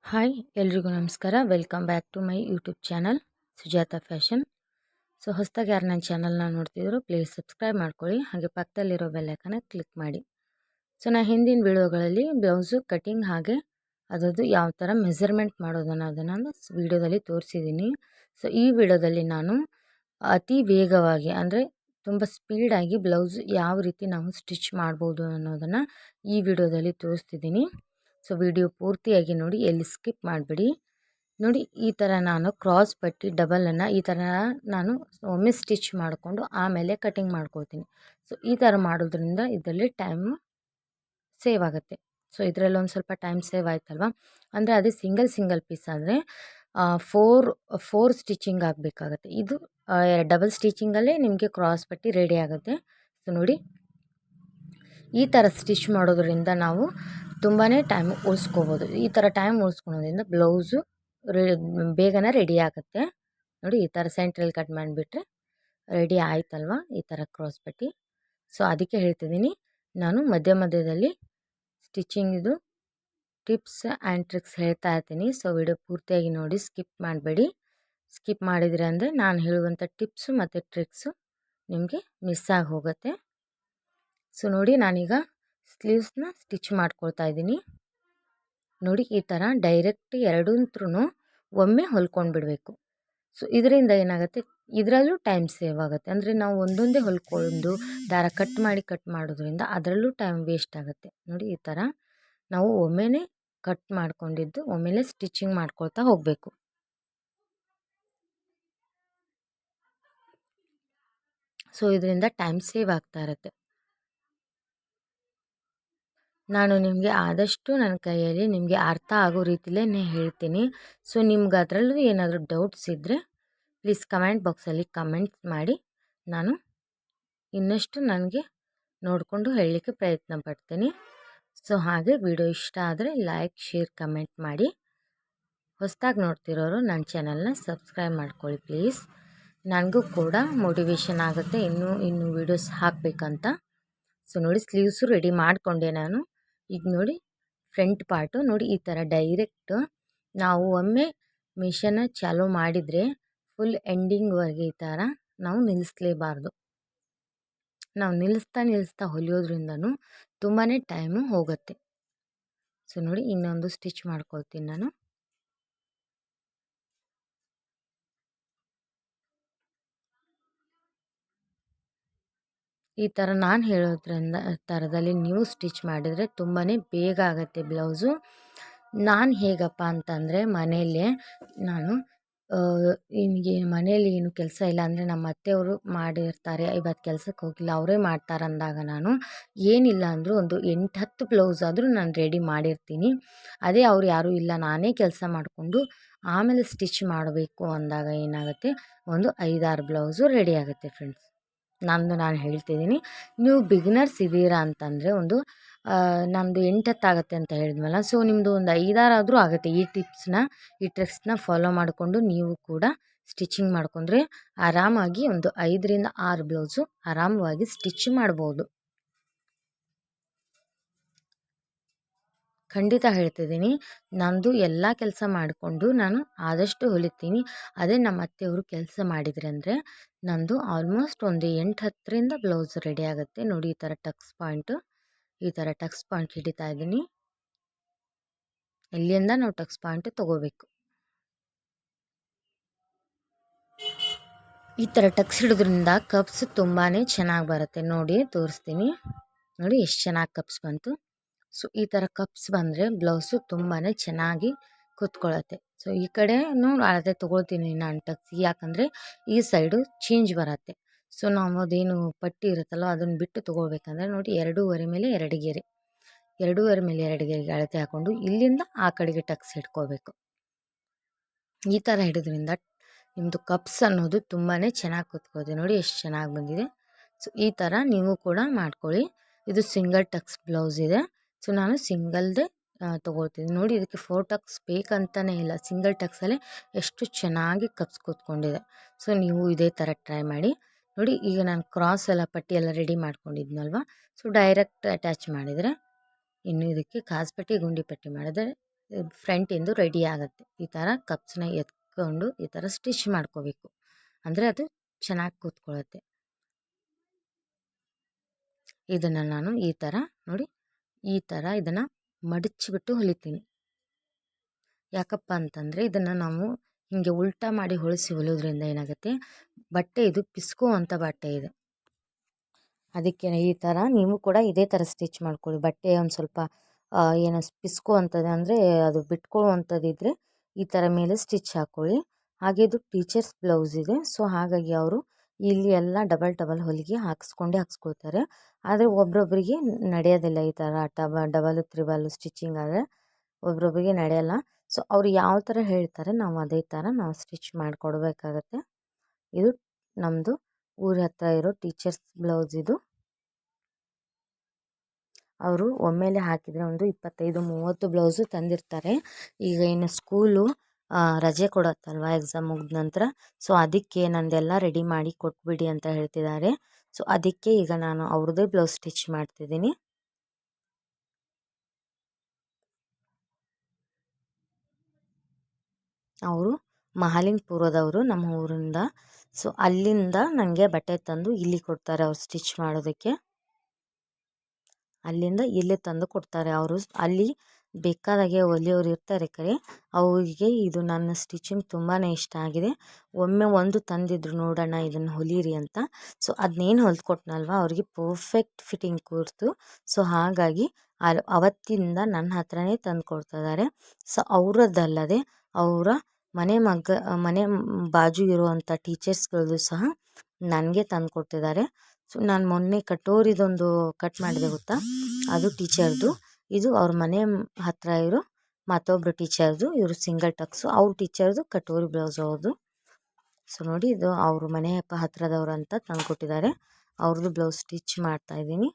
Hi ಎಲ್ರಿಗೂ ನಮಸ್ಕಾರ. Welcome back to my YouTube channel Sujata fashion. So ಹೊಸದಾಗಿ ಯಾರು ನನ್ನ ಚಾನಲ್ನ ನೋಡ್ತಿದ್ರು ಪ್ಲೀಸ್ ಸಬ್ಸ್ಕ್ರೈಬ್ ಮಾಡ್ಕೊಳ್ಳಿ, ಹಾಗೆ ಪಕ್ಕದಲ್ಲಿರೋ ಬೆಲ್ಲೈಕನ್ನ ಕ್ಲಿಕ್ ಮಾಡಿ. ಸೊ ನಾನು ಹಿಂದಿನ ವಿಡಿಯೋಗಳಲ್ಲಿ ಬ್ಲೌಸು ಕಟಿಂಗ್ ಹಾಗೆ ಅದರದ್ದು ಯಾವ ಥರ ಮೆಜರ್ಮೆಂಟ್ ಮಾಡೋದನ್ನು ಅದನ್ನು ವಿಡಿಯೋದಲ್ಲಿ ತೋರಿಸಿದ್ದೀನಿ. ಸೊ ಈ ವಿಡಿಯೋದಲ್ಲಿ ನಾನು ಅತಿ ವೇಗವಾಗಿ ಅಂದರೆ ತುಂಬ ಸ್ಪೀಡಾಗಿ ಬ್ಲೌಸ್ ಯಾವ ರೀತಿ ನಾವು ಸ್ಟಿಚ್ ಮಾಡ್ಬೋದು ಅನ್ನೋದನ್ನು ಈ ವಿಡಿಯೋದಲ್ಲಿ ತೋರಿಸ್ತಿದ್ದೀನಿ. ಸೊ ವಿಡಿಯೋ ಪೂರ್ತಿಯಾಗಿ ನೋಡಿ, ಎಲ್ಲಿ ಸ್ಕಿಪ್ ಮಾಡಿಬಿಡಿ. ನೋಡಿ, ಈ ಥರ ನಾನು ಕ್ರಾಸ್ ಪಟ್ಟಿ ಡಬಲನ್ನು ಈ ಥರ ನಾನು ಒಮ್ಮೆ ಸ್ಟಿಚ್ ಮಾಡಿಕೊಂಡು ಆಮೇಲೆ ಕಟಿಂಗ್ ಮಾಡ್ಕೊಳ್ತೀನಿ. ಸೊ ಈ ಥರ ಮಾಡೋದ್ರಿಂದ ಇದರಲ್ಲಿ ಟೈಮು ಸೇವ್ ಆಗುತ್ತೆ. ಸೊ ಇದರಲ್ಲಿ ಒಂದು ಸ್ವಲ್ಪ ಟೈಮ್ ಸೇವ್ ಆಯ್ತಲ್ವ. ಅಂದರೆ ಅದೇ ಸಿಂಗಲ್ ಪೀಸ್ ಆದರೆ ಫೋರ್ ಸ್ಟಿಚಿಂಗ್ ಆಗಬೇಕಾಗತ್ತೆ. ಇದು ಡಬಲ್ ಸ್ಟಿಚಿಂಗಲ್ಲೇ ನಿಮಗೆ ಕ್ರಾಸ್ ಪಟ್ಟಿ ರೆಡಿ ಆಗುತ್ತೆ. ಸೊ ನೋಡಿ, ಈ ಥರ ಸ್ಟಿಚ್ ಮಾಡೋದ್ರಿಂದ ನಾವು ತುಂಬಾ ಟೈಮ್ ಉಳಿಸ್ಕೋಬೋದು. ಈ ಥರ ಟೈಮ್ ಉಳಿಸ್ಕೊಳೋದ್ರಿಂದ ಬ್ಲೌಸು ಬೇಗನೆ ರೆಡಿ ಆಗುತ್ತೆ. ನೋಡಿ, ಈ ಥರ ಸೆಂಟ್ರಲ್ಲಿ ಕಟ್ ಮಾಡಿಬಿಟ್ರೆ ರೆಡಿ ಆಯ್ತಲ್ವ ಈ ಥರ ಕ್ರಾಸ್ ಪಟ್ಟಿ. ಸೊ ಅದಕ್ಕೆ ಹೇಳ್ತಿದ್ದೀನಿ, ನಾನು ಮಧ್ಯದಲ್ಲಿ ಸ್ಟಿಚಿಂಗಿದು ಟಿಪ್ಸ್ ಆ್ಯಂಡ್ ಟ್ರಿಕ್ಸ್ ಹೇಳ್ತಾ ಇರ್ತೀನಿ. ಸೊ ವಿಡಿಯೋ ಪೂರ್ತಿಯಾಗಿ ನೋಡಿ, ಸ್ಕಿಪ್ ಮಾಡಬೇಡಿ. ಸ್ಕಿಪ್ ಮಾಡಿದರೆ ಅಂದರೆ ನಾನು ಹೇಳುವಂಥ ಟಿಪ್ಸು ಮತ್ತು ಟ್ರಿಕ್ಸು ನಿಮಗೆ ಮಿಸ್ ಆಗಿ ಹೋಗುತ್ತೆ. ಸೊ ನೋಡಿ, ನಾನೀಗ ಸ್ಲೀವ್ಸ್ನ ಸ್ಟಿಚ್ ಮಾಡ್ಕೊಳ್ತಾ ಇದ್ದೀನಿ. ನೋಡಿ, ಈ ಥರ ಡೈರೆಕ್ಟ್ ಎರಡಂತ್ರೂ ಒಮ್ಮೆ ಹೊಲ್ಕೊಂಡು ಬಿಡಬೇಕು. ಸೊ ಇದರಿಂದ ಏನಾಗುತ್ತೆ, ಇದರಲ್ಲೂ ಟೈಮ್ ಸೇವ್ ಆಗುತ್ತೆ. ಅಂದರೆ ನಾವು ಒಂದೊಂದೇ ಹೊಲ್ಕೊಂಡು ದಾರ ಕಟ್ ಮಾಡೋದ್ರಿಂದ ಅದರಲ್ಲೂ ಟೈಮ್ ವೇಸ್ಟ್ ಆಗುತ್ತೆ. ನೋಡಿ, ಈ ಥರ ನಾವು ಒಮ್ಮೆನೇ ಕಟ್ ಮಾಡ್ಕೊಂಡಿದ್ದು ಒಮ್ಮೆಲೇ ಸ್ಟಿಚಿಂಗ್ ಮಾಡ್ಕೊಳ್ತಾ ಹೋಗಬೇಕು. ಸೊ ಇದರಿಂದ ಟೈಮ್ ಸೇವ್ ಆಗ್ತಾ ಇರುತ್ತೆ. ನಾನು ನಿಮಗೆ ಆದಷ್ಟು ನನ್ನ ಕೈಯಲ್ಲಿ ನಿಮಗೆ ಅರ್ಥ ಆಗೋ ರೀತಿಲೇ ಹೇಳ್ತೀನಿ. ಸೊ ನಿಮ್ಗೆ ಅದರಲ್ಲೂ ಏನಾದರೂ ಡೌಟ್ಸ್ ಇದ್ದರೆ ಪ್ಲೀಸ್ ಕಮೆಂಟ್ ಬಾಕ್ಸಲ್ಲಿ ಕಮೆಂಟ್ಸ್ ಮಾಡಿ. ನಾನು ಇನ್ನಷ್ಟು ನನಗೆ ನೋಡಿಕೊಂಡು ಹೇಳಲಿಕ್ಕೆ ಪ್ರಯತ್ನ ಪಡ್ತೀನಿ. ಸೊ ಹಾಗೆ ವಿಡಿಯೋ ಇಷ್ಟ ಆದರೆ ಲೈಕ್, ಶೇರ್, ಕಮೆಂಟ್ ಮಾಡಿ. ಹೊಸದಾಗಿ ನೋಡ್ತಿರೋರು ನನ್ನ ಚಾನಲ್ನ ಸಬ್ಸ್ಕ್ರೈಬ್ ಮಾಡ್ಕೊಳ್ಳಿ ಪ್ಲೀಸ್. ನನಗೂ ಕೂಡ ಮೋಟಿವೇಶನ್ ಆಗುತ್ತೆ ಇನ್ನೂ ವೀಡಿಯೋಸ್ ಹಾಕಬೇಕಂತ. ಸೊ ನೋಡಿ, ಸ್ಲೀವ್ಸು ರೆಡಿ ಮಾಡಿಕೊಂಡೆ ನಾನು. ಈಗ ನೋಡಿ, ಫ್ರಂಟ್ ಪಾರ್ಟು ನೋಡಿ, ಈ ಥರ ಡೈರೆಕ್ಟ್ ನಾವು ಒಮ್ಮೆ ಮಿಷನ್ನ ಚಾಲೂ ಮಾಡಿದರೆ ಫುಲ್ ಎಂಡಿಂಗ್ವರೆಗೆ ಈ ಥರ ನಾವು ನಿಲ್ಲಿಸಲೇಬಾರ್ದು. ನಾವು ನಿಲ್ಲಿಸ್ತಾ ಹೊಲಿಯೋದ್ರಿಂದನೂ ತುಂಬಾ ಟೈಮು ಹೋಗುತ್ತೆ. ಸೊ ನೋಡಿ, ಇನ್ನೊಂದು ಸ್ಟಿಚ್ ಮಾಡ್ಕೊಳ್ತೀನಿ ನಾನು. ಈ ಥರ ನಾನು ಹೇಳೋದ್ರಿಂದ ಥರದಲ್ಲಿ ನೀವು ಸ್ಟಿಚ್ ಮಾಡಿದರೆ ತುಂಬಾ ಬೇಗ ಆಗುತ್ತೆ ಬ್ಲೌಸು. ನಾನು ಹೇಗಪ್ಪ ಅಂತಂದರೆ ಮನೆಯಲ್ಲೇ ನಾನು ಮನೇಲಿ ಏನು ಕೆಲಸ ಇಲ್ಲ ಅಂದರೆ ನಮ್ಮ ಅತ್ತೆಯವರು ಮಾಡಿರ್ತಾರೆ, ಇವತ್ತು ಕೆಲಸಕ್ಕೆ ಹೋಗಿಲ್ಲ ಅವರೇ ಮಾಡ್ತಾರೆ ಅಂದಾಗ ನಾನು ಏನಿಲ್ಲ ಅಂದರೂ ಒಂದು 8-10 ಬ್ಲೌಸ್ ಆದರೂ ನಾನು ರೆಡಿ ಮಾಡಿರ್ತೀನಿ. ಅದೇ ಅವ್ರು ಯಾರೂ ಇಲ್ಲ, ನಾನೇ ಕೆಲಸ ಮಾಡಿಕೊಂಡು ಆಮೇಲೆ ಸ್ಟಿಚ್ ಮಾಡಬೇಕು ಅಂದಾಗ ಏನಾಗುತ್ತೆ, ಒಂದು 5-6 ಬ್ಲೌಸು ರೆಡಿ ಆಗುತ್ತೆ ಫ್ರೆಂಡ್ಸ್. ನಾನು ಹೇಳ್ತಿದ್ದೀನಿ, ನೀವು ಬಿಗಿನರ್ಸ್ ಇದ್ದೀರಾ ಅಂತಂದರೆ ಒಂದು ನಮ್ಮದು 8-10 ಆಗುತ್ತೆ ಅಂತ ಹೇಳಿದ್ವಲ್ಲ. ಸೊ ನಿಮ್ಮದು ಒಂದು 5-6 ಆದರೂ ಆಗುತ್ತೆ. ಈ ಟ್ರಿಕ್ಸ್ನ ಫಾಲೋ ಮಾಡಿಕೊಂಡು ನೀವು ಕೂಡ ಸ್ಟಿಚಿಂಗ್ ಮಾಡ್ಕೊಂಡ್ರೆ ಆರಾಮಾಗಿ ಒಂದು 5-6 ಬ್ಲೌಸು ಆರಾಮವಾಗಿ ಸ್ಟಿಚ್ ಮಾಡ್ಬೋದು. ಖಂಡಿತ ಹೇಳ್ತಿದ್ದೀನಿ, ನಂದು ಎಲ್ಲ ಕೆಲಸ ಮಾಡಿಕೊಂಡು ನಾನು ಆದಷ್ಟು ಹೊಲಿತೀನಿ. ಅದೇ ನಮ್ಮ ಅತ್ತೆಯವರು ಕೆಲಸ ಮಾಡಿದರೆ ಅಂದರೆ ನಂದು ಆಲ್ಮೋಸ್ಟ್ ಒಂದು 8-10ರಿಂದ ಬ್ಲೌಸ್ ರೆಡಿ ಆಗುತ್ತೆ. ನೋಡಿ, ಈ ಥರ ಟಕ್ಸ್ ಪಾಯಿಂಟ್ ಹಿಡಿತಾ ಇದ್ದೀನಿ. ಇಲ್ಲಿಂದ ನಾವು ಟಕ್ಸ್ ಪಾಯಿಂಟ್ ತೊಗೋಬೇಕು. ಈ ಥರ ಟಕ್ಸ್ ಹಿಡಿದ್ರಿಂದ ಕಪ್ಸ್ ತುಂಬಾ ಚೆನ್ನಾಗಿ ಬರುತ್ತೆ. ನೋಡಿ ತೋರಿಸ್ತೀನಿ. ನೋಡಿ ಎಷ್ಟು ಚೆನ್ನಾಗಿ ಕಪ್ಸ್ ಬಂತು. ಸೊ ಈ ಥರ ಕಪ್ಸ್ ಬಂದರೆ ಬ್ಲೌಸು ತುಂಬಾ ಚೆನ್ನಾಗಿ ಕೂತ್ಕೊಳ್ಳುತ್ತೆ. ಸೊ ಈ ಕಡೆನೂ ಅಳತೆ ತೊಗೊಳ್ತೀನಿ ನಾನು ಟಕ್ಸ್, ಯಾಕಂದರೆ ಈ ಸೈಡು ಚೇಂಜ್ ಬರುತ್ತೆ. ಸೊ ನಾವು ಅದೇನು ಪಟ್ಟಿ ಇರುತ್ತಲ್ಲ ಅದನ್ನು ಬಿಟ್ಟು ತೊಗೊಳ್ಬೇಕಂದ್ರೆ ನೋಡಿ, 2.5 ಮೇಲೆ 2 ಗೆರೆ, 2.5 ಮೇಲೆ 2 ಗೆರೆಗೆ ಅಳತೆ ಹಾಕ್ಕೊಂಡು ಇಲ್ಲಿಂದ ಆ ಕಡೆಗೆ ಟಕ್ಸ್ ಹಿಡ್ಕೋಬೇಕು. ಈ ಥರ ಹಿಡಿದ್ರಿಂದ ನಿಮ್ಮದು ಕಪ್ಸ್ ಅನ್ನೋದು ತುಂಬಾ ಚೆನ್ನಾಗಿ ಕೂತ್ಕೋದೆ. ನೋಡಿ ಎಷ್ಟು ಚೆನ್ನಾಗಿ ಬಂದಿದೆ. ಸೊ ಈ ಥರ ನೀವು ಕೂಡ ಮಾಡ್ಕೊಳ್ಳಿ. ಇದು ಸಿಂಗಲ್ ಟಕ್ಸ್ ಬ್ಲೌಸ್ ಇದೆ. ಸೊ ನಾನು ಸಿಂಗಲ್ದೇ ತೊಗೊಳ್ತೀನಿ. ನೋಡಿ, ಇದಕ್ಕೆ 4 ಟಕ್ಸ್ ಬೇಕಂತಲೇ ಇಲ್ಲ, ಸಿಂಗಲ್ ಟಕ್ಸಲ್ಲೇ ಎಷ್ಟು ಚೆನ್ನಾಗಿ ಕಪ್ಸ್ ಕೂತ್ಕೊಂಡಿದೆ. ಸೊ ನೀವು ಇದೇ ಥರ ಟ್ರೈ ಮಾಡಿ. ನೋಡಿ, ಈಗ ನಾನು ಕ್ರಾಸ್ ಎಲ್ಲ ಪಟ್ಟಿ ಎಲ್ಲ ರೆಡಿ ಮಾಡ್ಕೊಂಡಿದ್ನಲ್ವ, ಸೊ ಡೈರೆಕ್ಟ್ ಅಟ್ಯಾಚ್ ಮಾಡಿದರೆ ಇನ್ನು ಇದಕ್ಕೆ ಕಾಸ್ ಪಟ್ಟಿ ಗುಂಡಿ ಪಟ್ಟಿ ಮಾಡಿದರೆ ಫ್ರಂಟಿಂದು ರೆಡಿ ಆಗುತ್ತೆ. ಈ ಥರ ಕಪ್ಸ್ನ ಎತ್ಕೊಂಡು ಈ ಥರ ಸ್ಟಿಚ್ ಮಾಡ್ಕೋಬೇಕು, ಅಂದರೆ ಅದು ಚೆನ್ನಾಗಿ ಕೂತ್ಕೊಳ್ಳುತ್ತೆ. ಇದನ್ನು ನಾನು ಈ ಥರ ನೋಡಿ, ಈ ಥರ ಇದನ್ನು ಮಡಚಿಬಿಟ್ಟು ಹೊಲಿತೀನಿ. ಯಾಕಪ್ಪ ಅಂತಂದರೆ ಇದನ್ನು ನಾವು ಹೀಗೆ ಉಲ್ಟಾ ಮಾಡಿ ಹೊಲಿಯೋದ್ರಿಂದ ಏನಾಗುತ್ತೆ, ಬಟ್ಟೆ ಇದು ಪಿಸ್ಕುವಂಥ ಬಟ್ಟೆ ಇದೆ. ಅದಕ್ಕೆ ಈ ಥರ ನೀವು ಕೂಡ ಇದೇ ಥರ ಸ್ಟಿಚ್ ಮಾಡ್ಕೊಳ್ಳಿ. ಬಟ್ಟೆ ಒಂದು ಸ್ವಲ್ಪ ಏನೋ ಪಿಸ್ಕುವಂಥದ್ದು ಅಂದರೆ ಅದು ಬಿಟ್ಕೊಳ್ಳುವಂಥದ್ದಿದ್ದರೆ ಈ ಥರ ಮೇಲೆ ಸ್ಟಿಚ್ ಹಾಕ್ಕೊಳ್ಳಿ. ಹಾಗೆ ಇದು ಟೀಚರ್ಸ್ ಬ್ಲೌಸ್ ಇದೆ, ಸೊ ಹಾಗಾಗಿ ಅವರು ಇಲ್ಲಿ ಎಲ್ಲ ಡಬಲ್ ಹೊಲಿಗೆ ಹಾಕ್ಸ್ಕೊಳ್ತಾರೆ. ಆದರೆ ಒಬ್ರೊಬ್ಬರಿಗೆ ನಡೆಯೋದಿಲ್ಲ ಈ ಥರ ಡಬಲ್ ತ್ರಿಬಲ್ ಸ್ಟಿಚಿಂಗ್ ಆದರೆ ಒಬ್ರೊಬ್ಬರಿಗೆ ನಡೆಯಲ್ಲ. ಸೊ ಅವ್ರು ಯಾವ ಥರ ಹೇಳ್ತಾರೆ ನಾವು ಅದೇ ಥರ ನಾವು ಸ್ಟಿಚ್ ಮಾಡಿಕೊಡ್ಬೇಕಾಗತ್ತೆ. ಇದು ನಮ್ಮದು ಊರ ಹತ್ರ ಇರೋ ಟೀಚರ್ಸ್ ಬ್ಲೌಸ್ ಇದು. ಅವರು ಒಮ್ಮೆಲೆ ಹಾಕಿದರೆ ಒಂದು 25-30 ಬ್ಲೌಸು ತಂದಿರ್ತಾರೆ. ಈಗ ಇನ್ನು ಸ್ಕೂಲು ರಜೆ ಕೊಡುತ್ತಲ್ವ ಎಕ್ಸಾಮ್ ಮುಗಿದ ನಂತರ, ಸೊ ಅದಕ್ಕೆ ನಂದೆಲ್ಲ ರೆಡಿ ಮಾಡಿ ಕೊಟ್ಬಿಡಿ ಅಂತ ಹೇಳ್ತಿದ್ದಾರೆ. ಸೊ ಅದಕ್ಕೆ ಈಗ ನಾನು ಅವ್ರದ್ದೇ ಬ್ಲೌಸ್ ಸ್ಟಿಚ್ ಮಾಡ್ತಿದ್ದೀನಿ. ಅವರು ಮಹಾಲಿಂಗಪುರದವರು, ನಮ್ಮ ಊರಿಂದ. ಸೊ ಅಲ್ಲಿಂದ ನನಗೆ ಬಟ್ಟೆ ತಂದು ಇಲ್ಲಿ ಕೊಡ್ತಾರೆ ಅವ್ರು ಸ್ಟಿಚ್ ಮಾಡೋದಕ್ಕೆ. ಅಲ್ಲಿಂದ ಇಲ್ಲೇ ತಂದು ಕೊಡ್ತಾರೆ ಅವರು. ಅಲ್ಲಿ ಬೇಕಾದಾಗೆ ಹೊಲಿಯೋರು ಇರ್ತಾರೆ ಕರೆ, ಅವರಿಗೆ ಇದು ನನ್ನ ಸ್ಟಿಚಿಂಗ್ ತುಂಬಾ ಇಷ್ಟ ಆಗಿದೆ. ಒಮ್ಮೆ ಒಂದು ತಂದಿದ್ರು ನೋಡೋಣ ಇದನ್ನು ಹೊಲೀರಿ ಅಂತ. ಸೊ ಅದನ್ನೇನು ಹೊಲ್ಕೊಟ್ನಲ್ವ ಅವ್ರಿಗೆ ಪರ್ಫೆಕ್ಟ್ ಫಿಟ್ಟಿಂಗ್ ಕೂರ್ತು. ಸೊ ಹಾಗಾಗಿ ಅವತ್ತಿಂದ ನನ್ನ ಹತ್ರನೇ ತಂದು ಕೊಡ್ತಿದ್ದಾರೆ. ಸೊ ಅವರದ್ದಲ್ಲದೆ ಅವರ ಮನೆ ಬಾಜು ಇರುವಂಥ ಟೀಚರ್ಸ್ಗಳದ್ದು ಸಹ ನನಗೆ ತಂದು ಕೊಡ್ತಿದ್ದಾರೆ. ಸೊ ನಾನು ಮೊನ್ನೆ ಕಟೋರಿದೊಂದು ಕಟ್ ಮಾಡಿದೆ ಗೊತ್ತಾ, ಅದು ಟೀಚರ್ದು. ಇದು ಅವ್ರ ಮನೆ ಹತ್ತಿರ ಇರೋ ಮತ್ತೊಬ್ಬರು ಟೀಚರ್ದು, ಇವರು ಸಿಂಗಲ್ ಟಕ್ಸು. ಅವ್ರ ಟೀಚರ್ದು ಕಟೋರಿ ಬ್ಲೌಸ್ ಅವ್ರದ್ದು. ಸೊ ನೋಡಿ, ಇದು ಅವ್ರ ಮನೆ ಹತ್ತಿರದವ್ರು ಅಂತ ತಂದು ಕೊಟ್ಟಿದ್ದಾರೆ. ಅವ್ರದ್ದು ಬ್ಲೌಸ್ ಸ್ಟಿಚ್ ಮಾಡ್ತಾಯಿದ್ದೀನಿ.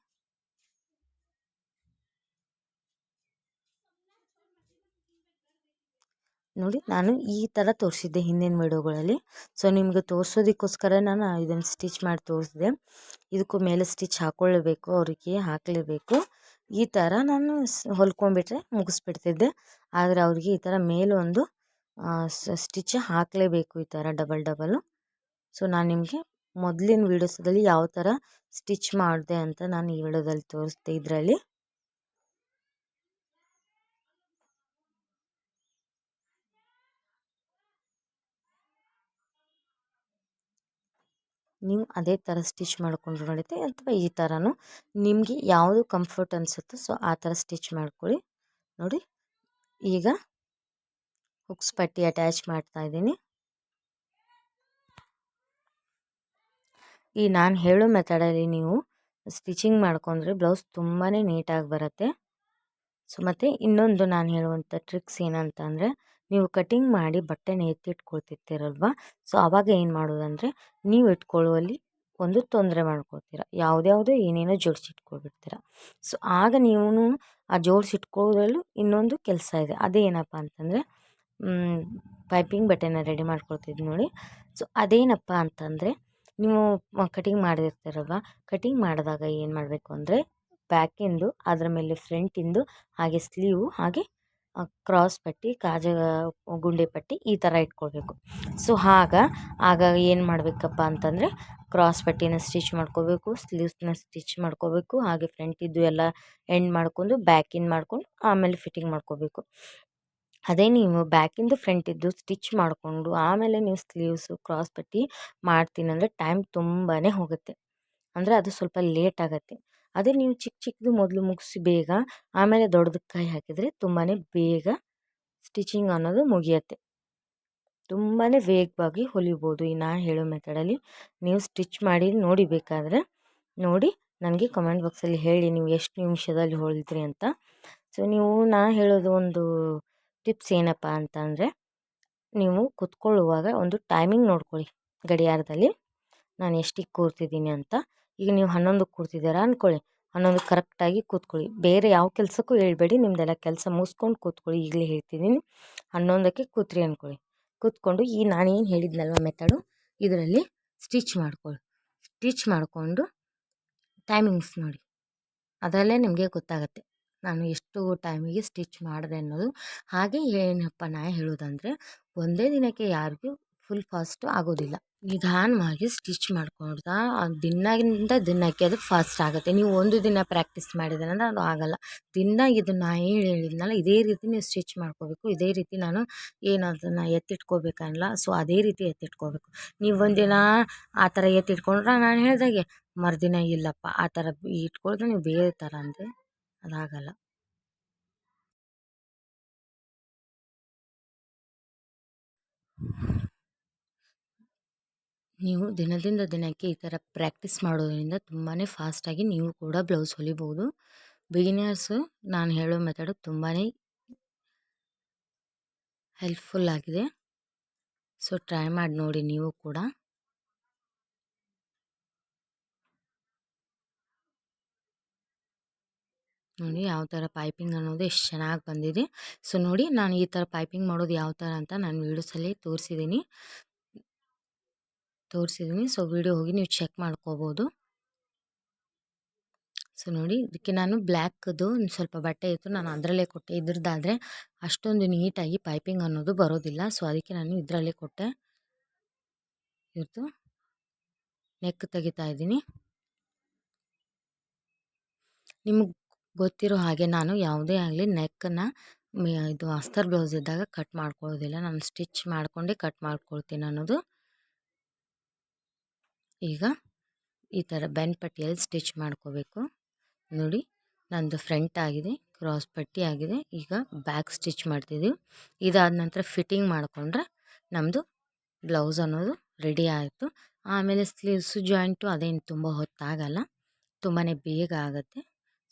ನೋಡಿ, ನಾನು ಈ ಥರ ತೋರಿಸಿದ್ದೆ ಹಿಂದಿನ ವಿಡಿಯೋಗಳಲ್ಲಿ. ಸೊ ನಿಮಗೆ ತೋರಿಸೋದಕ್ಕೋಸ್ಕರ ನಾನು ಇದನ್ನು ಸ್ಟಿಚ್ ಮಾಡಿ ತೋರಿಸಿದೆ. ಇದಕ್ಕೂ ಮೇಲೆ ಸ್ಟಿಚ್ ಹಾಕ್ಕೊಳ್ಳೇಬೇಕು, ಅವರಿಗೆ ಹಾಕಲೇಬೇಕು. ಈ ಥರ ನಾನು ಹೊಲ್ಕೊಂಡ್ಬಿಟ್ರೆ ಮುಗಿಸ್ಬಿಡ್ತಿದ್ದೆ. ಆದರೆ ಅವ್ರಿಗೆ ಈ ಥರ ಮೇಲೊಂದು ಸ್ಟಿಚ್ ಹಾಕಲೇಬೇಕು, ಈ ಥರ ಡಬಲ್. ಸೊ ನಾನು ನಿಮಗೆ ಮೊದಲಿನ ವೀಡಿಯೋಸಲ್ಲಿ ಯಾವ ಥರ ಸ್ಟಿಚ್ ಮಾಡಿದೆ ಅಂತ ನಾನು ಈ ವಿಡಿಯೋದಲ್ಲಿ ತೋರಿಸ್ದೆ. ಇದರಲ್ಲಿ ನೀವು ಅದೇ ಥರ ಸ್ಟಿಚ್ ಮಾಡಿಕೊಂಡ್ರು ನಡೀತೆ, ಅಥವಾ ಈ ಥರನೂ ನಿಮಗೆ ಯಾವುದು ಕಂಫರ್ಟ್ ಅನಿಸುತ್ತೋ ಸೊ ಆ ಥರ ಸ್ಟಿಚ್ ಮಾಡ್ಕೊಳ್ಳಿ. ನೋಡಿ, ಈಗ ಹುಕ್ಸ್ ಪಟ್ಟಿ ಅಟ್ಯಾಚ್ ಮಾಡ್ತಾಯಿದ್ದೀನಿ. ಈ ನಾನು ಹೇಳೋ ಮೆಥಡಲ್ಲಿ ನೀವು ಸ್ಟಿಚಿಂಗ್ ಮಾಡ್ಕೊಂಡ್ರೆ ಬ್ಲೌಸ್ ತುಂಬಾ ನೀಟಾಗಿ ಬರುತ್ತೆ. ಸೊ ಮತ್ತು ಇನ್ನೊಂದು ನಾನು ಹೇಳುವಂಥ ಟ್ರಿಕ್ಸ್ ಏನಂತ ಅಂದರೆ, ನೀವು ಕಟಿಂಗ್ ಮಾಡಿ ಬಟ್ಟೆನ ಎತ್ತಿಟ್ಕೊಳ್ತಿರ್ತೀರಲ್ವ, ಸೊ ಆವಾಗ ಏನು ಮಾಡೋದಂದರೆ, ನೀವು ಇಟ್ಕೊಳ್ಳುವಲ್ಲಿ ಒಂದು ತೊಂದರೆ ಮಾಡ್ಕೊಳ್ತೀರ, ಯಾವುದ್ಯಾವುದೋ ಏನೇನೋ ಜೋಡಿಸಿಟ್ಕೊಳ್ಬಿಡ್ತೀರ. ಸೊ ಆಗ ನೀವು ಆ ಜೋಡಿಸಿಟ್ಕೊಳ್ಳೋದ್ರಲ್ಲೂ ಇನ್ನೊಂದು ಕೆಲಸ ಇದೆ. ಅದೇನಪ್ಪ ಅಂತಂದರೆ, ಪೈಪಿಂಗ್ ಬಟ್ಟೆನ ರೆಡಿ ಮಾಡ್ಕೊಳ್ತಿದ್ವಿ ನೋಡಿ. ಸೊ ಅದೇನಪ್ಪ ಅಂತಂದರೆ, ನೀವು ಕಟಿಂಗ್ ಮಾಡಿರ್ತೀರಲ್ವ, ಕಟಿಂಗ್ ಮಾಡಿದಾಗ ಏನು ಮಾಡಬೇಕು ಅಂದರೆ, ಬ್ಯಾಕಿಂದು, ಅದರ ಮೇಲೆ ಫ್ರಂಟಿಂದು, ಹಾಗೆ ಸ್ಲೀವು, ಹಾಗೆ ಕ್ರಾಸ್ ಪಟ್ಟಿ, ಗುಂಡೆ ಪಟ್ಟಿ ಈ ಥರ ಇಟ್ಕೊಳ್ಬೇಕು. ಸೊ ಆಗ ಏನು ಮಾಡಬೇಕಪ್ಪ ಅಂತಂದರೆ, ಕ್ರಾಸ್ ಪಟ್ಟಿನ ಸ್ಟಿಚ್ ಮಾಡ್ಕೋಬೇಕು, ಸ್ಲೀವ್ಸ್ನ ಸ್ಟಿಚ್ ಮಾಡ್ಕೋಬೇಕು, ಹಾಗೆ ಫ್ರಂಟಿದ್ದು ಎಲ್ಲ ಎಂಡ್ ಮಾಡ್ಕೊಂಡು ಬ್ಯಾಕಿಂದು ಮಾಡ್ಕೊಂಡು ಆಮೇಲೆ ಫಿಟ್ಟಿಂಗ್ ಮಾಡ್ಕೋಬೇಕು. ಅದೇ ನೀವು ಬ್ಯಾಕಿಂದು ಫ್ರಂಟಿದ್ದು ಸ್ಟಿಚ್ ಮಾಡಿಕೊಂಡು ಆಮೇಲೆ ನೀವು ಸ್ಲೀವ್ಸು ಕ್ರಾಸ್ ಪಟ್ಟಿ ಮಾಡ್ತೀನಿ ಅಂದರೆ ಟೈಮ್ ತುಂಬಾ ಹೋಗುತ್ತೆ, ಅಂದರೆ ಅದು ಸ್ವಲ್ಪ ಲೇಟ್ ಆಗುತ್ತೆ. ಅದೇ ನೀವು ಚಿಕ್ಕದು ಮೊದಲು ಮುಗಿಸಿ ಬೇಗ ಆಮೇಲೆ ದೊಡ್ಡದಕ್ಕೆ ಕೈ ಹಾಕಿದರೆ ತುಂಬಾ ಬೇಗ ಸ್ಟಿಚಿಂಗ್ ಅನ್ನೋದು ಮುಗಿಯುತ್ತೆ. ತುಂಬಾ ವೇಗವಾಗಿ ಹೊಲಿಬೋದು ಈ ನಾನು ಹೇಳೋ ಮೆಥಡಲ್ಲಿ. ನೀವು ಸ್ಟಿಚ್ ಮಾಡಿ ನೋಡಿ, ಬೇಕಾದರೆ ನೋಡಿ ನನಗೆ ಕಮೆಂಟ್ ಬಾಕ್ಸಲ್ಲಿ ಹೇಳಿ ನೀವು ಎಷ್ಟು ನಿಮಿಷದಲ್ಲಿ ಹೊಲಿದ್ರಿ ಅಂತ. ಸೊ ನೀವು ನಾನು ಹೇಳೋದು ಒಂದು ಟಿಪ್ಸ್ ಏನಪ್ಪ ಅಂತಂದರೆ, ನೀವು ಕೂತ್ಕೊಳ್ಳುವಾಗ ಒಂದು ಟೈಮಿಂಗ್ ನೋಡ್ಕೊಳ್ಳಿ ಗಡಿಯಾರದಲ್ಲಿ, ನಾನು ಎಷ್ಟಿಗೆ ಕೂರ್ತಿದ್ದೀನಿ ಅಂತ. ಈಗ ನೀವು 11ಕ್ಕೆ ಕೂರ್ತಿದ್ದೀರಾ ಅಂದ್ಕೊಳ್ಳಿ, 11 ಕರೆಕ್ಟಾಗಿ ಕೂತ್ಕೊಳ್ಳಿ. ಬೇರೆ ಯಾವ ಕೆಲಸಕ್ಕೂ ಹೇಳ್ಬೇಡಿ, ನಿಮ್ಮದೆಲ್ಲ ಕೆಲಸ ಮುಗಿಸ್ಕೊಂಡು ಕೂತ್ಕೊಳ್ಳಿ. ಈಗಲೇ ಹೇಳ್ತಿದ್ದೀನಿ, 11ಕ್ಕೆ ಕೂತ್ರಿ ಅಂದ್ಕೊಳ್ಳಿ. ಕೂತ್ಕೊಂಡು ಈ ನಾನೇನು ಹೇಳಿದ್ನಲ್ವ ಮೆಥಡು, ಇದರಲ್ಲಿ ಸ್ಟಿಚ್ ಮಾಡ್ಕೊಳ್ಳಿ. ಸ್ಟಿಚ್ ಮಾಡಿಕೊಂಡು ಟೈಮಿಂಗ್ಸ್ ನೋಡಿ, ಅದರಲ್ಲೇ ನಿಮಗೆ ಗೊತ್ತಾಗುತ್ತೆ ನಾನು ಎಷ್ಟು ಟೈಮಿಗೆ ಸ್ಟಿಚ್ ಮಾಡಿದೆ ಅನ್ನೋದು. ಹಾಗೆ ಏನಪ್ಪ ನಾ ಹೇಳೋದಂದರೆ, ಒಂದೇ ದಿನಕ್ಕೆ ಯಾರಿಗೂ ಫುಲ್ ಫಾಸ್ಟು ಆಗೋದಿಲ್ಲ. ನಿಧಾನವಾಗಿ ಸ್ಟಿಚ್ ಮಾಡ್ಕೊಳ್ತಾ ದಿನದಿಂದ ದಿನಕ್ಕೆ ಅದು ಫಾಸ್ಟ್ ಆಗುತ್ತೆ. ನೀವು ಒಂದು ದಿನ ಪ್ರಾಕ್ಟೀಸ್ ಮಾಡಿದ್ರೆ ಅದು ಆಗೋಲ್ಲ. ದಿನ ಇದು ನಾ ಹೇಳಿದ್ನಲ್ಲ, ಇದೇ ರೀತಿ ನೀವು ಸ್ಟಿಚ್ ಮಾಡ್ಕೋಬೇಕು. ಇದೇ ರೀತಿ ನಾನು ಏನು ಅದನ್ನು ಎತ್ತಿಟ್ಕೋಬೇಕಲ್ಲ, ಸೊ ಅದೇ ರೀತಿ ಎತ್ತಿಟ್ಕೋಬೇಕು. ನೀವು ಒಂದಿನ ಆ ಥರ ಎತ್ತಿಟ್ಕೊಂಡ್ರೆ ನಾನು ಹೇಳ್ದಾಗೆ ಮರುದಿನ ಇಲ್ಲಪ್ಪ ಆ ಥರ ಇಟ್ಕೊಂಡ್ರೆ ನೀವು ಬೇರೆ ಥರ ಅಂದರೆ ಅದಾಗಲ್ಲ. ನೀವು ದಿನದಿಂದ ದಿನಕ್ಕೆ ಈ ಥರ ಪ್ರಾಕ್ಟೀಸ್ ಮಾಡೋದ್ರಿಂದ ತುಂಬಾ ಫಾಸ್ಟಾಗಿ ನೀವು ಕೂಡ ಬ್ಲೌಸ್ ಹೊಲಿಬೋದು. ಬಿಗಿನರ್ಸು ನಾನು ಹೇಳೋ ಮೆಥಡು ತುಂಬಾ ಹೆಲ್ಪ್ಫುಲ್ ಆಗಿದೆ. ಸೊ ಟ್ರೈ ಮಾಡಿ ನೋಡಿ ನೀವು ಕೂಡ. ನೋಡಿ ಯಾವ ಥರ ಪೈಪಿಂಗ್ ಅನ್ನೋದು ಎಷ್ಟು ಚೆನ್ನಾಗಿ ಬಂದಿದೆ. ಸೊ ನೋಡಿ ನಾನು ಈ ಥರ ಪೈಪಿಂಗ್ ಮಾಡೋದು ಯಾವ ಥರ ಅಂತ ನಾನು ವೀಡಿಯೋಸಲ್ಲಿ ತೋರಿಸಿದ್ದೀನಿ. ಸೊ ವಿಡಿಯೋ ಹೋಗಿ ನೀವು ಚೆಕ್ ಮಾಡ್ಕೋಬೋದು. ಸೊ ನೋಡಿ ಇದಕ್ಕೆ ನಾನು ಬ್ಲ್ಯಾಕ್ದು ಒಂದು ಸ್ವಲ್ಪ ಬಟ್ಟೆ ಇತ್ತು, ನಾನು ಅದರಲ್ಲೇ ಕೊಟ್ಟೆ. ಇದ್ರದ್ದಾದರೆ ಅಷ್ಟೊಂದು ನೀಟಾಗಿ ಪೈಪಿಂಗ್ ಅನ್ನೋದು ಬರೋದಿಲ್ಲ. ಸೊ ಅದಕ್ಕೆ ನಾನು ಇದರಲ್ಲೇ ಕೊಟ್ಟೆ. ಇರ್ತು ನೆಕ್ ತೆಗಿತಾ ಇದ್ದೀನಿ. ನಿಮಗೆ ಗೊತ್ತಿರೋ ಹಾಗೆ ನಾನು ಯಾವುದೇ ಆಗಲಿ ನೆಕ್ಕನ್ನು ಇದು ಅಸ್ತರ್ ಬ್ಲೌಸ್ ಇದ್ದಾಗ ಕಟ್ ಮಾಡ್ಕೊಳ್ಳೋದಿಲ್ಲ. ನಾನು ಸ್ಟಿಚ್ ಮಾಡಿಕೊಂಡೇ ಕಟ್ ಮಾಡ್ಕೊಳ್ತೀನಿ ಅನ್ನೋದು. ಈಗ ಈ ಥರ ಬೆನ್ ಪಟ್ಟಿಯಲ್ಲಿ ಸ್ಟಿಚ್ ಮಾಡ್ಕೋಬೇಕು. ನೋಡಿ ನಂದು ಫ್ರಂಟ್ ಆಗಿದೆ, ಕ್ರಾಸ್ ಪಟ್ಟಿ ಆಗಿದೆ. ಈಗ ಬ್ಯಾಕ್ ಸ್ಟಿಚ್ ಮಾಡ್ತಿದ್ದೀವಿ. ಇದಾದ ನಂತರ ಫಿಟ್ಟಿಂಗ್ ಮಾಡಿಕೊಂಡ್ರೆ ನಮ್ಮದು ಬ್ಲೌಸ್ ಅನ್ನೋದು ರೆಡಿ ಆಯಿತು. ಆಮೇಲೆ ಸ್ಲೀವ್ಸು ಜಾಯಿಂಟು ಅದೇನು ತುಂಬ ಹೊತ್ತಾಗಲ್ಲ, ತುಂಬಾ ಬೇಗ ಆಗುತ್ತೆ.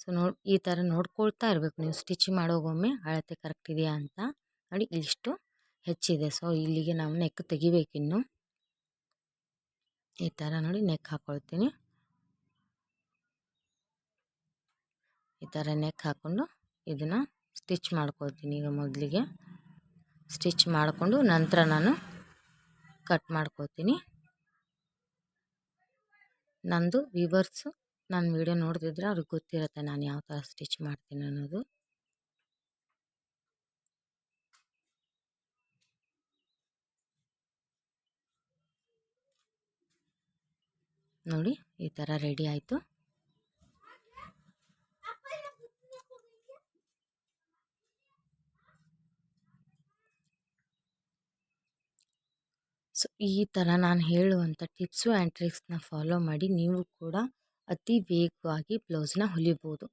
ಸೊ ಈ ಥರ ನೋಡ್ಕೊಳ್ತಾ ಇರಬೇಕು ನೀವು ಸ್ಟಿಚಿಂಗ್ ಮಾಡೋಗೊಮ್ಮೆ ಅಳತೆ ಕರೆಕ್ಟ್ ಇದೆಯಾ ಅಂತ. ನೋಡಿ ಇಷ್ಟು ಹೆಚ್ಚಿದೆ. ಸೊ ಇಲ್ಲಿಗೆ ನಾವು ನೆಕ್ ತೆಗಿಬೇಕಿನ್ನು. ಈ ಥರ ನೋಡಿ ನೆಕ್ ಹಾಕ್ಕೊಳ್ತೀನಿ. ಈ ಥರ ನೆಕ್ ಹಾಕ್ಕೊಂಡು ಇದನ್ನು ಸ್ಟಿಚ್ ಮಾಡ್ಕೊಳ್ತೀನಿ. ಈಗ ಮೊದಲಿಗೆ ಸ್ಟಿಚ್ ಮಾಡಿಕೊಂಡು ನಂತರ ನಾನು ಕಟ್ ಮಾಡ್ಕೊಳ್ತೀನಿ. ನಂದು ವ್ಯೂವರ್ಸು ನನ್ನ ವಿಡಿಯೋ ನೋಡ್ತಿದ್ರೆ ಅವ್ರಿಗೆ ಗೊತ್ತಿರುತ್ತೆ ನಾನು ಯಾವ ಥರ ಸ್ಟಿಚ್ ಮಾಡ್ತೀನಿ ಅನ್ನೋದು. ನೋಡಿ ಈ ಥರ ರೆಡಿ ಆಯಿತು. ಸೊ ಈ ಥರ ನಾನು ಹೇಳುವಂಥ ಟಿಪ್ಸು ಆ್ಯಂಡ್ ಟ್ರಿಕ್ಸ್ನ ಫಾಲೋ ಮಾಡಿ ನೀವು ಕೂಡ ಅತಿ ವೇಗವಾಗಿ ಬ್ಲೌಸ್ನ ಹೊಲಿಬೋದು.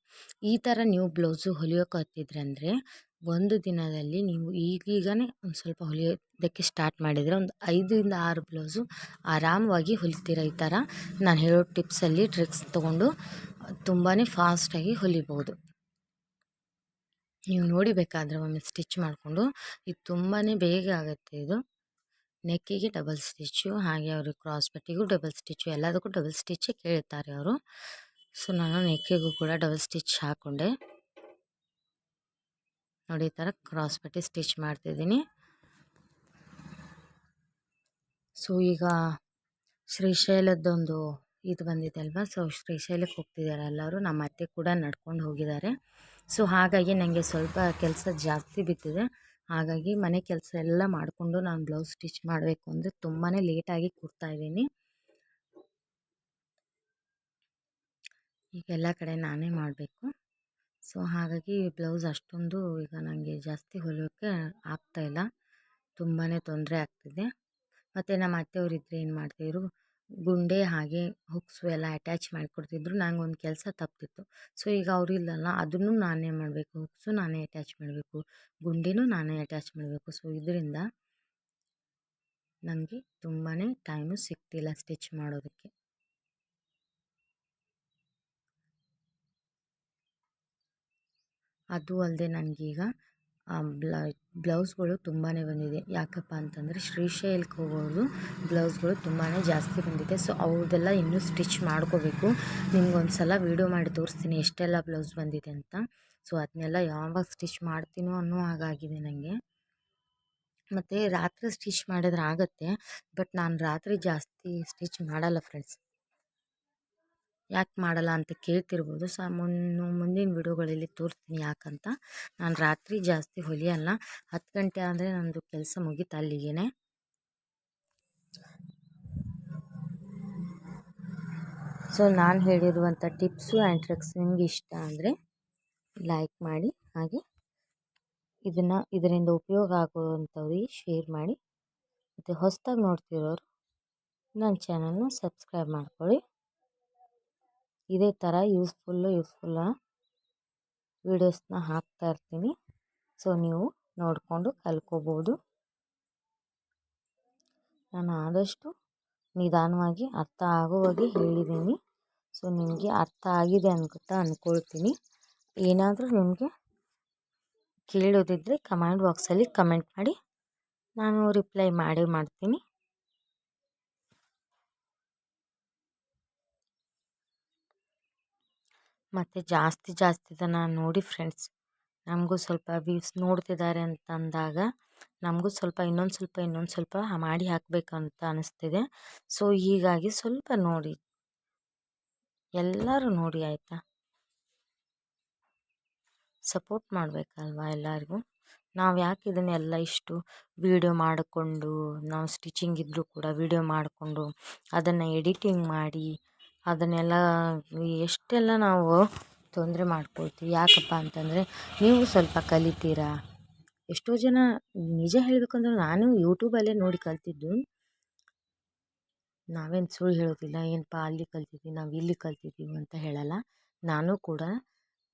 ಈ ಥರ ನೀವು ಬ್ಲೌಸು ಹೊಲಿಯೋಕೆ ಹತ್ತಿದ್ರೆ ಅಂದರೆ ಒಂದು ದಿನದಲ್ಲಿ ನೀವು ಈಗೀಗನೇ ಒಂದು ಸ್ವಲ್ಪ ಹೊಲಿಯೋದಕ್ಕೆ ಸ್ಟಾರ್ಟ್ ಮಾಡಿದರೆ ಒಂದು 5ರಿಂದ 6 ಬ್ಲೌಸು ಆರಾಮವಾಗಿ ಹೊಲಿತೀರ. ಈ ಥರ ನಾನು ಹೇಳೋ ಟಿಪ್ಸಲ್ಲಿ ಟ್ರಿಕ್ಸ್ ತೊಗೊಂಡು ತುಂಬಾ ಫಾಸ್ಟಾಗಿ ಹೊಲಿಬೋದು. ನೀವು ನೋಡಿ ಬೇಕಾದರೆ ಒಮ್ಮೆ ಸ್ಟಿಚ್ ಮಾಡಿಕೊಂಡು, ಇದು ತುಂಬಾ ಬೇಗ ಆಗುತ್ತೆ. ಇದು ನೆಕ್ಕಿಗೆ ಡಬಲ್ ಸ್ಟಿಚ್ಚು, ಹಾಗೆ ಅವ್ರಿಗೆ ಕ್ರಾಸ್ ಪಟ್ಟಿಗೂ ಡಬಲ್ ಸ್ಟಿಚ್ಚು, ಎಲ್ಲದಕ್ಕೂ ಡಬಲ್ ಸ್ಟಿಚ್ಚೇ ಕೇಳ್ತಾರೆ ಅವರು. ಸೊ ನಾನು ನೆಕ್ಕಿಗೂ ಕೂಡ ಡಬಲ್ ಸ್ಟಿಚ್ ಹಾಕ್ಕೊಂಡೆ. ನೋಡಿ ಈ ಥರ ಕ್ರಾಸ್ ಪಟ್ಟಿ ಸ್ಟಿಚ್ ಮಾಡ್ತಿದ್ದೀನಿ. ಸೊ ಈಗ ಶ್ರೀಶೈಲದ್ದೊಂದು ಇದು ಬಂದಿದೆ ಅಲ್ವಾ, ಸೊ ಶ್ರೀಶೈಲಕ್ಕೆ ಹೋಗ್ತಿದ್ದಾರೆ ಎಲ್ಲರೂ. ನಮ್ಮ ಅತ್ತೆ ಕೂಡ ನಡ್ಕೊಂಡು ಹೋಗಿದ್ದಾರೆ. ಸೊ ಹಾಗಾಗಿ ನನಗೆ ಸ್ವಲ್ಪ ಕೆಲಸ ಜಾಸ್ತಿ ಬಿದ್ದಿದೆ. ಹಾಗಾಗಿ ಮನೆ ಕೆಲಸ ಎಲ್ಲ ಮಾಡಿಕೊಂಡು ನಾನು ಬ್ಲೌಸ್ ಸ್ಟಿಚ್ ಮಾಡಬೇಕು ಅಂದರೆ ತುಂಬಾ ಲೇಟಾಗಿ ಕೂರ್ತಾಯಿದ್ದೀನಿ. ಈಗ ಎಲ್ಲ ಕಡೆ ನಾನೇ ಮಾಡಬೇಕು. ಸೊ ಹಾಗಾಗಿ ಬ್ಲೌಸ್ ಅಷ್ಟೊಂದು ಈಗ ನನಗೆ ಜಾಸ್ತಿ ಹೊಲಿಯೋಕ್ಕೆ ಆಗ್ತಾಯಿಲ್ಲ, ತುಂಬಾ ತೊಂದರೆ ಆಗ್ತಿದೆ. ಮತ್ತು ನಮ್ಮ ಅತ್ತೆಯವರಿದ್ದರೆ ಏನು ಮಾಡ್ತಿದ್ರು, ಗುಂಡೆ ಹಾಗೆ ಹುಕ್ಸು ಎಲ್ಲ ಅಟ್ಯಾಚ್ ಮಾಡಿಕೊಡ್ತಿದ್ರು. ನಂಗೆ ಒಂದು ಕೆಲಸ ತಪ್ಪಿತ್ತು. ಸೊ ಈಗ ಅವರಿಲ್ಲಲ್ಲ, ಅದನ್ನು ನಾನೇ ಮಾಡಬೇಕು, ಹುಕ್ಸು ನಾನೇ ಅಟ್ಯಾಚ್ ಮಾಡಬೇಕು, ಗುಂಡಿನೂ ನಾನೇ ಅಟ್ಯಾಚ್ ಮಾಡಬೇಕು. ಸೊ ಇದರಿಂದ ನನಗೆ ತುಂಬಾ ಟೈಮು ಸಿಗ್ತಿಲ್ಲ ಸ್ಟಿಚ್ ಮಾಡೋದಕ್ಕೆ. ಅದು ಅಲ್ಲದೆ ನನಗೀಗ ಬ್ಲೌಸ್ಗಳು ತುಂಬಾ ಬಂದಿದೆ. ಯಾಕಪ್ಪ ಅಂತಂದರೆ ಶ್ರೀಶೈಲಕ್ಕೆ ಹೋಗೋದು ಬ್ಲೌಸ್ಗಳು ತುಂಬಾ ಜಾಸ್ತಿ ಬಂದಿದೆ. ಸೊ ಅವ್ರದ್ದೆಲ್ಲ ಇನ್ನೂ ಸ್ಟಿಚ್ ಮಾಡ್ಕೋಬೇಕು. ನಿಮ್ಗೊಂದು ಸಲ ವೀಡಿಯೋ ಮಾಡಿ ತೋರಿಸ್ತೀನಿ ಎಷ್ಟೆಲ್ಲ ಬ್ಲೌಸ್ ಬಂದಿದೆ ಅಂತ. ಸೊ ಅದನ್ನೆಲ್ಲ ಯಾವಾಗ ಸ್ಟಿಚ್ ಮಾಡ್ತೀನೋ ಅನ್ನೋ ಹಾಗಾಗಿದೆ ನನಗೆ. ಮತ್ತು ರಾತ್ರಿ ಸ್ಟಿಚ್ ಮಾಡಿದ್ರೆ ಆಗುತ್ತೆ, ಬಟ್ ನಾನು ರಾತ್ರಿ ಜಾಸ್ತಿ ಸ್ಟಿಚ್ ಮಾಡಲ್ಲ ಫ್ರೆಂಡ್ಸ್. ಯಾಕೆ ಮಾಡಲ್ಲ ಅಂತ ಕೇಳ್ತಿರ್ಬೋದು. ಸೊ ಮುಂದಿನ ವಿಡಿಯೋಗಳಲ್ಲಿ ತೋರಿಸ್ತೀನಿ ಯಾಕಂತ. ನಾನು ರಾತ್ರಿ ಜಾಸ್ತಿ ಹೊಲಿಯಲ್ಲ, 10 ಗಂಟೆ ಆದರೆ ನನ್ನದು ಕೆಲಸ ಮುಗೀತು ಅಲ್ಲಿಗೆ. ಸೊ ನಾನು ಹೇಳಿರುವಂಥ ಟಿಪ್ಸು ಆ್ಯಂಡ್ ಟ್ರಿಕ್ಸ್ ನಿಮ್ಗೆ ಇಷ್ಟ ಅಂದರೆ ಲೈಕ್ ಮಾಡಿ, ಹಾಗೆ ಇದರಿಂದ ಉಪಯೋಗ ಆಗುವಂಥವ್ರಿಗೆ ಶೇರ್ ಮಾಡಿ, ಮತ್ತು ಹೊಸದಾಗಿ ನೋಡ್ತಿರೋರು ನನ್ನ ಚಾನಲ್ನ ಸಬ್ಸ್ಕ್ರೈಬ್ ಮಾಡ್ಕೊಳ್ಳಿ. ಇದೇ ಥರ ಯೂಸ್ಫುಲ್ಲ ವೀಡಿಯೋಸ್ನ ಹಾಕ್ತಾ ಇರ್ತೀನಿ. ಸೊ ನೀವು ನೋಡಿಕೊಂಡು ಕಲ್ತ್ಕೋಬೋದು. ನಾನು ಆದಷ್ಟು ನಿಧಾನವಾಗಿ ಅರ್ಥ ಆಗುವಾಗೆ ಹೇಳಿದ್ದೀನಿ. ಸೊ ನಿಮಗೆ ಅರ್ಥ ಆಗಿದೆ ಅಂತ ಅಂದ್ಕೊಳ್ತೀನಿ. ಏನಾದರೂ ನಿಮಗೆ ಕೇಳೋದಿದ್ದರೆ ಕಮೆಂಟ್ ಬಾಕ್ಸಲ್ಲಿ ಕಮೆಂಟ್ ಮಾಡಿ, ನಾನು ರಿಪ್ಲೈ ಮಾಡ್ತೀನಿ. ಮತ್ತು ಜಾಸ್ತಿ ಜನ ನೋಡಿ ಫ್ರೆಂಡ್ಸ್, ನಮಗೂ ಸ್ವಲ್ಪ ವ್ಯೂಸ್ ನೋಡ್ತಿದ್ದಾರೆ ಅಂತಂದಾಗ ನಮಗೂ ಇನ್ನೊಂದು ಸ್ವಲ್ಪ ಮಾಡಿ ಹಾಕಬೇಕಂತ ಅನಿಸ್ತಿದೆ. ಸೊ ಹೀಗಾಗಿ ಸ್ವಲ್ಪ ನೋಡಿ, ಎಲ್ಲರೂ ನೋಡಿ ಆಯಿತಾ. ಸಪೋರ್ಟ್ ಮಾಡಬೇಕಲ್ವ ಎಲ್ಲರಿಗೂ. ನಾವು ಯಾಕೆ ಇದನ್ನೆಲ್ಲ ಇಷ್ಟು ವೀಡಿಯೋ ಮಾಡಿಕೊಂಡು, ನಾವು ಸ್ಟಿಚಿಂಗ್ ಇದ್ದರೂ ಕೂಡ ವೀಡಿಯೋ ಮಾಡಿಕೊಂಡು ಅದನ್ನು ಎಡಿಟಿಂಗ್ ಮಾಡಿ ಅದನ್ನೆಲ್ಲ ಎಷ್ಟೆಲ್ಲ ನಾವು ತೊಂದರೆ ಮಾಡ್ಕೊಳ್ತೀವಿ. ಯಾಕಪ್ಪ ಅಂತಂದರೆ ನೀವು ಸ್ವಲ್ಪ ಕಲಿತೀರಾ. ಎಷ್ಟೋ ಜನ ನಿಜ ಹೇಳಬೇಕಂದ್ರೆ ನಾನು ಯೂಟ್ಯೂಬಲ್ಲೇ ನೋಡಿ ಕಲ್ತಿದ್ದು. ನಾವೇನು ಸುಳ್ಳು ಹೇಳೋದಿಲ್ಲ, ಏನಪ್ಪ ಅಲ್ಲಿ ಕಲ್ತಿದ್ದೀವಿ ನಾವು ಇಲ್ಲಿ ಕಲ್ತಿದ್ದೀವಿ ಅಂತ ಹೇಳಲ್ಲ. ನಾನು ಕೂಡ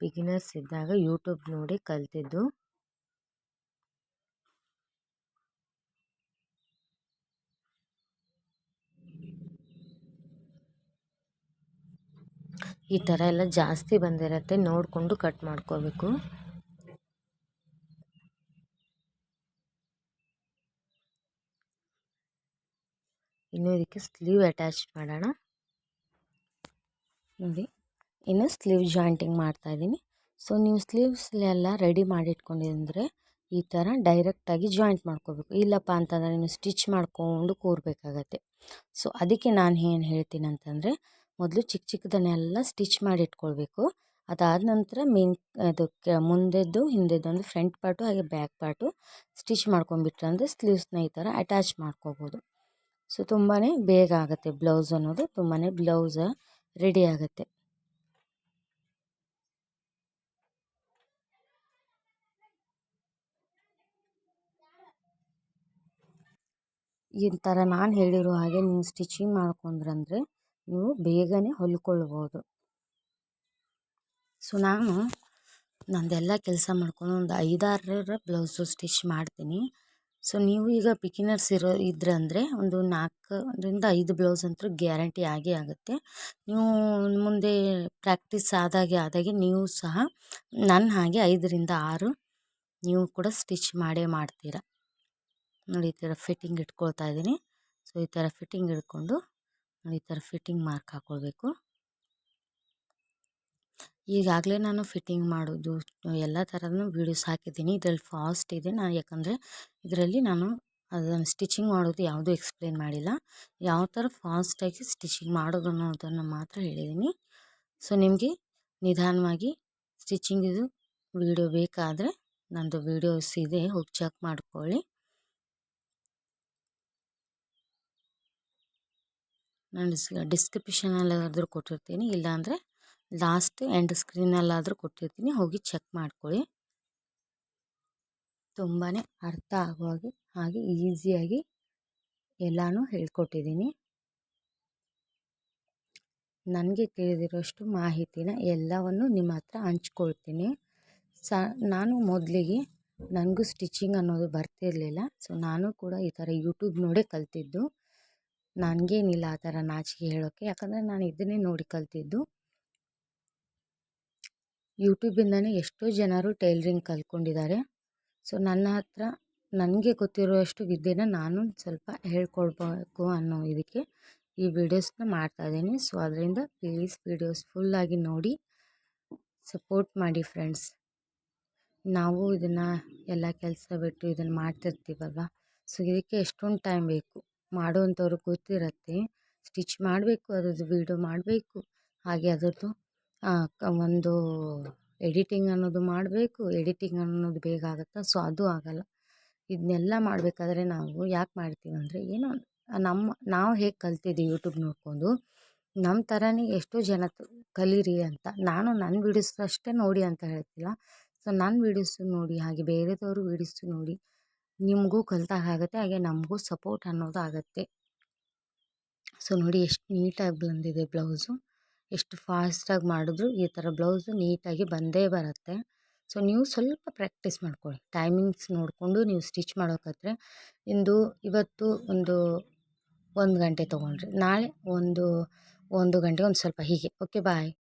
ಬಿಗಿನರ್ಸ್ ಇದ್ದಾಗ ಯೂಟ್ಯೂಬ್ ನೋಡಿ ಕಲ್ತಿದ್ದು. ಈ ಥರ ಎಲ್ಲ ಜಾಸ್ತಿ ಬಂದಿರತ್ತೆ, ನೋಡಿಕೊಂಡು ಕಟ್ ಮಾಡ್ಕೋಬೇಕು. ಇನ್ನು ಇದಕ್ಕೆ ಸ್ಲೀವ್ ಅಟ್ಯಾಚ್ ಮಾಡೋಣ. ನೋಡಿ, ಇನ್ನು ಸ್ಲೀವ್ ಜಾಯಿಂಟಿಂಗ್ ಮಾಡ್ತಾಯಿದ್ದೀನಿ. ಸೊ ನೀವು ಸ್ಲೀವ್ಸ್ಲೆಲ್ಲ ರೆಡಿ ಮಾಡಿಟ್ಕೊಂಡಿದ್ರೆ ಈ ಥರ ಡೈರೆಕ್ಟಾಗಿ ಜಾಯಿಂಟ್ ಮಾಡ್ಕೋಬೇಕು. ಇಲ್ಲಪ್ಪ ಅಂತಂದರೆ ನೀವು ಸ್ಟಿಚ್ ಮಾಡ್ಕೊಂಡು ಕೂರಬೇಕಾಗತ್ತೆ. ಸೊ ಅದಕ್ಕೆ ನಾನು ಏನು ಹೇಳ್ತೀನಿ ಅಂತಂದರೆ, ಮೊದಲು ಚಿಕ್ಕದನ್ನೆಲ್ಲ ಸ್ಟಿಚ್ ಮಾಡಿ ಇಟ್ಕೊಳ್ಬೇಕು. ಅದಾದ ನಂತರ ಅದಕ್ಕೆ ಮುಂದೆದ್ದು ಹಿಂದೆದ್ದು ಅಂದರೆ ಫ್ರಂಟ್ ಪಾರ್ಟು ಹಾಗೆ ಬ್ಯಾಕ್ ಪಾರ್ಟು ಸ್ಟಿಚ್ ಮಾಡ್ಕೊಂಡ್ಬಿಟ್ರೆ ಅಂದರೆ ಸ್ಲೀವ್ಸ್ನ ಈ ಥರ ಅಟ್ಯಾಚ್ ಮಾಡ್ಕೋಬೋದು. ಸೊ ತುಂಬಾ ಬೇಗ ಆಗುತ್ತೆ ಬ್ಲೌಸ್ ಅನ್ನೋದು, ಬ್ಲೌಸ್ ರೆಡಿ ಆಗುತ್ತೆ. ಈ ಥರ ನಾನು ಹೇಳಿರೋ ಹಾಗೆ ನೀವು ಸ್ಟಿಚಿಂಗ್ ಮಾಡ್ಕೊಂಡ್ರಂದರೆ ನೀವು ಬೇಗನೆ ಹೊಲ್ಕೊಳ್ಬೋದು. ಸೊ ನಾನು ನಂದೆಲ್ಲ ಕೆಲಸ ಮಾಡ್ಕೊಂಡು ಒಂದು 5-6 ಬ್ಲೌಸು ಸ್ಟಿಚ್ ಮಾಡ್ತೀನಿ. ಸೊ ನೀವು ಈಗ ಬಿಗಿನರ್ಸ್ ಇದ್ರಂದರೆ ಒಂದು 4-5 ಬ್ಲೌಸ್ ಅಂತೂ ಗ್ಯಾರಂಟಿ ಆಗೇ ಆಗುತ್ತೆ. ನೀವು ಮುಂದೆ ಪ್ರಾಕ್ಟೀಸ್ ಆದಾಗೆ ನೀವು ಸಹ ನನ್ನ ಹಾಗೆ 5-6 ನೀವು ಕೂಡ ಸ್ಟಿಚ್ ಮಾಡ್ತೀರಾ. ನೋಡಿ, ಈ ಥರ ಫಿಟ್ಟಿಂಗ್ ಇಟ್ಕೊಳ್ತಾ ಇದ್ದೀನಿ. ಸೊ ಈ ಥರ ಫಿಟ್ಟಿಂಗ್ ಹಿಡ್ಕೊಂಡು ನೋಡಿ, ಈ ಥರ ಫಿಟ್ಟಿಂಗ್ ಮಾರ್ಕ್ ಹಾಕ್ಕೊಳ್ಬೇಕು. ಈಗಾಗಲೇ ನಾನು ಫಿಟ್ಟಿಂಗ್ ಮಾಡೋದು ಎಲ್ಲ ಥರದೂ ವೀಡಿಯೋಸ್ ಹಾಕಿದ್ದೀನಿ. ಇದರಲ್ಲಿ ಫಾಸ್ಟ್ ಇದೆ, ಯಾಕಂದರೆ ಇದರಲ್ಲಿ ನಾನು ಅದನ್ನು ಸ್ಟಿಚಿಂಗ್ ಮಾಡೋದು ಯಾವುದೂ ಎಕ್ಸ್ಪ್ಲೇನ್ ಮಾಡಿಲ್ಲ. ಯಾವ ಥರ ಫಾಸ್ಟಾಗಿ ಸ್ಟಿಚಿಂಗ್ ಮಾಡೋದು ಅನ್ನೋದನ್ನು ಮಾತ್ರ ಹೇಳಿದ್ದೀನಿ. ಸೊ ನಿಮಗೆ ನಿಧಾನವಾಗಿ ಸ್ಟಿಚಿಂಗಿದು ವೀಡಿಯೋ ಬೇಕಾದರೆ ನನ್ನದು ವೀಡಿಯೋಸ್ ಇದೆ, ಹೋಗಿ ಚೆಕ್ ಮಾಡ್ಕೊಳ್ಳಿ. ನಾನು ಡಿಸ್ಕ್ರಿಪ್ಷನಲ್ಲಾದರೂ ಕೊಟ್ಟಿರ್ತೀನಿ, ಇಲ್ಲಾಂದರೆ ಲಾಸ್ಟ್ ಎಂಡ್ ಸ್ಕ್ರೀನಲ್ಲಾದರೂ ಕೊಟ್ಟಿರ್ತೀನಿ, ಹೋಗಿ ಚೆಕ್ ಮಾಡ್ಕೊಳ್ಳಿ. ತುಂಬಾ ಅರ್ಥ ಆಗುವಾಗೆ ಹಾಗೆ ಈಸಿಯಾಗಿ ಎಲ್ಲನೂ ಹೇಳ್ಕೊಟ್ಟಿದ್ದೀನಿ. ನನಗೆ ತಿಳಿದಿರೋಷ್ಟು ಮಾಹಿತಿನ ಎಲ್ಲವನ್ನು ನಿಮ್ಮ ಹತ್ರ ಹಂಚ್ಕೊಳ್ತೀನಿ. ನಾನು ಮೊದಲಿಗೆ ನನಗೂ ಸ್ಟಿಚಿಂಗ್ ಅನ್ನೋದು ಬರ್ತಿರಲಿಲ್ಲ. ಸೊ ನಾನು ಕೂಡ ಈ ಥರ ಯೂಟ್ಯೂಬ್ ನೋಡೇ ಕಲ್ತಿದ್ದು. ನನಗೇನಿಲ್ಲ ಆ ಥರ ನಾಚಿಕೆ ಹೇಳೋಕ್ಕೆ, ಯಾಕಂದರೆ ನಾನು ಇದನ್ನೇ ನೋಡಿ ಕಲ್ತಿದ್ದು. ಯೂಟ್ಯೂಬಿಂದನೇ ಎಷ್ಟೋ ಜನರು ಟೈಲರಿಂಗ್ ಕಲ್ತ್ಕೊಂಡಿದ್ದಾರೆ. ಸೊ ನನ್ನ ಹತ್ರ ನನಗೆ ಗೊತ್ತಿರುವಷ್ಟು ವಿದ್ಯೆನ ನಾನು ಸ್ವಲ್ಪ ಹೇಳ್ಕೊಡ್ಬೇಕು ಅನ್ನೋ ಇದಕ್ಕೆ ಈ ವಿಡಿಯೋಸ್ನ ಮಾಡ್ತಾಯಿದ್ದೀನಿ. ಸೊ ಅದರಿಂದ ಪ್ಲೀಸ್ ವಿಡಿಯೋಸ್ ಫುಲ್ಲಾಗಿ ನೋಡಿ ಸಪೋರ್ಟ್ ಮಾಡಿ ಫ್ರೆಂಡ್ಸ್. ನಾವು ಇದನ್ನು ಎಲ್ಲ ಕೆಲಸ ಬಿಟ್ಟು ಇದನ್ನು ಮಾಡ್ತಿರ್ತೀವಲ್ವ. ಸೊ ಇದಕ್ಕೆ ಎಷ್ಟೊಂದು ಟೈಮ್ ಬೇಕು. ಮಾಡೋವಂಥವ್ರಿಗೆ ಗೊತ್ತಿರುತ್ತೆ, ಸ್ಟಿಚ್ ಮಾಡಬೇಕು, ಅದ್ರದ್ದು ವೀಡಿಯೋ ಮಾಡಬೇಕು, ಹಾಗೆ ಅದರದ್ದು ಒಂದು ಎಡಿಟಿಂಗ್ ಅನ್ನೋದು ಮಾಡಬೇಕು. ಎಡಿಟಿಂಗ್ ಅನ್ನೋದು ಬೇಗ ಆಗುತ್ತಾ? ಸೊ ಅದು ಆಗಲ್ಲ. ಇದನ್ನೆಲ್ಲ ಮಾಡಬೇಕಾದ್ರೆ ನಾವು ಯಾಕೆ ಮಾಡ್ತೀವಂದರೆ, ಏನೋ ನಾವು ಹೇಗೆ ಕಲ್ತಿದ್ದೀವಿ ಯೂಟ್ಯೂಬ್ ನೋಡಿಕೊಂಡು, ನಮ್ಮ ಥರನೇ ಎಷ್ಟೋ ಜನ ಕಲೀರಿ ಅಂತ. ನಾನು ನನ್ನ ವೀಡಿಯೋಸ್ ಅಷ್ಟೇ ನೋಡಿ ಅಂತ ಹೇಳ್ತಿಲ್ಲ. ಸೊ ನನ್ನ ವೀಡಿಯೋಸ್ ನೋಡಿ, ಹಾಗೆ ಬೇರೆದವರು ವೀಡಿಯೋಸ್ ನೋಡಿ ನಿಮಗೂ ಕಲಿತಾಗ ಆಗುತ್ತೆ, ಹಾಗೆ ನಮಗೂ ಸಪೋರ್ಟ್ ಅನ್ನೋದು ಆಗುತ್ತೆ. ಸೊ ನೋಡಿ ಎಷ್ಟು ನೀಟಾಗಿ ಬಂದಿದೆ ಬ್ಲೌಸು. ಎಷ್ಟು ಫಾಸ್ಟಾಗಿ ಮಾಡಿದ್ರು ಈ ಥರ ಬ್ಲೌಸು ನೀಟಾಗಿ ಬಂದೇ ಬರುತ್ತೆ. ಸೊ ನೀವು ಸ್ವಲ್ಪ ಪ್ರಾಕ್ಟೀಸ್ ಮಾಡ್ಕೊಳ್ಳಿ. ಟೈಮಿಂಗ್ಸ್ ನೋಡಿಕೊಂಡು ನೀವು ಸ್ಟಿಚ್ ಮಾಡೋಕ್ಕಾದ್ರೆ ಇವತ್ತು ಒಂದು ಗಂಟೆ ತೊಗೊಂಡ್ರಿ, ನಾಳೆ ಒಂದು ಗಂಟೆ ಒಂದು ಸ್ವಲ್ಪ ಹೀಗೆ. ಓಕೆ, ಬಾಯ್.